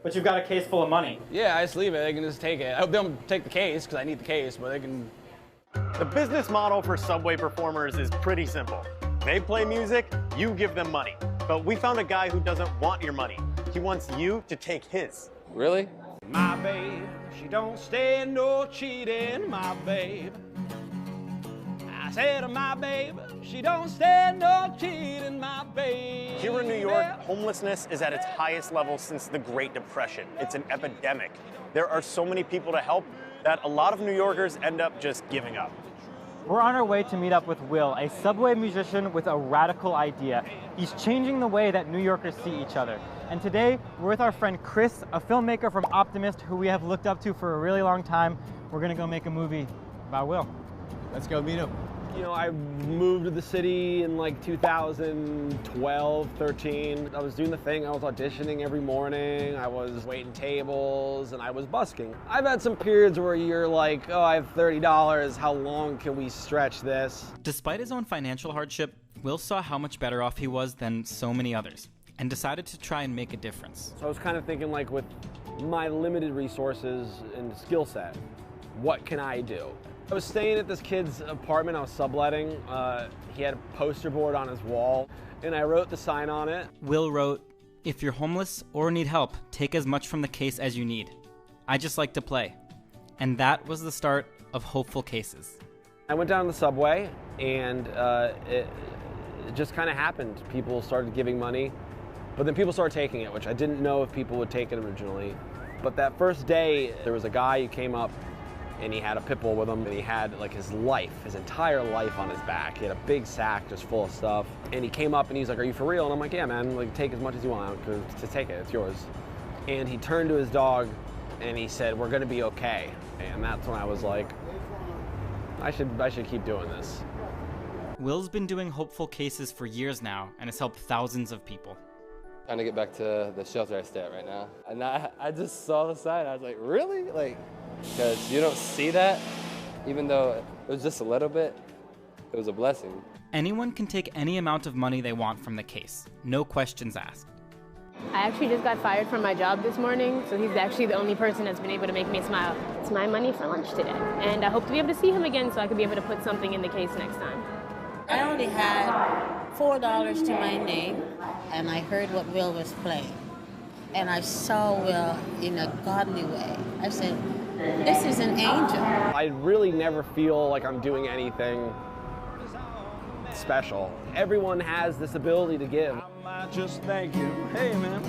But you've got a case full of money. Yeah, I just leave it. They can just take it. I hope they don't take the case because I need the case, but they can. The business model for subway performers is pretty simple. They play music, you give them money. But we found a guy who doesn't want your money. He wants you to take his. Really? My babe, she don't stand no cheating, my babe. I said, my babe, she don't stand no cheating, my babe. Here in New York, homelessness is at its highest level since the Great Depression. It's an epidemic. There are so many people to help that a lot of New Yorkers end up just giving up. We're on our way to meet up with Will, a subway musician with a radical idea. He's changing the way that New Yorkers see each other. And today, we're with our friend Chris, a filmmaker from Optimist who we have looked up to for a really long time. We're gonna go make a movie about Will. Let's go meet him. You know, I moved to the city in like 2012, 13. I was doing the thing. I was auditioning every morning. I was waiting tables and I was busking. I've had some periods where you're like, oh, I have $30. How long can we stretch this? Despite his own financial hardship, Will saw how much better off he was than so many others and decided to try and make a difference. So I was kind of thinking, like, with my limited resources and skill set, what can I do? I was staying at this kid's apartment. I was subletting. He had a poster board on his wall, and I wrote the sign on it. Will wrote, "If you're homeless or need help, take as much from the case as you need. I just like to play." And that was the start of Hopeful Cases. I went down to the subway, and it just kind of happened. People started giving money, but then people started taking it, which I didn't know if people would take it originally. But that first day, there was a guy who came up, and he had a pit bull with him, and he had like his entire life on his back. He had a big sack just full of stuff. And he came up and he's like, "Are you for real?" And I'm like, "Yeah, man, like take as much as you want, to take it, it's yours." And he turned to his dog and he said, "We're gonna be okay." And that's when I was like, I should keep doing this. Will's been doing Hopeful Cases for years now and has helped thousands of people. Trying to get back to the shelter I stay at right now. And I just saw the sign, I was like, really? Like, because you don't see that, even though it was just a little bit, it was a blessing. Anyone can take any amount of money they want from the case, no questions asked. I actually just got fired from my job this morning, so he's actually the only person that's been able to make me smile. It's my money for lunch today, and I hope to be able to see him again so I can be able to put something in the case next time. I only had $4 to my name, and I heard what Will was playing. And I saw Will in a godly way. I said, this is an angel. I really never feel like I'm doing anything special. Everyone has this ability to give. I might just thank you. Hey, man.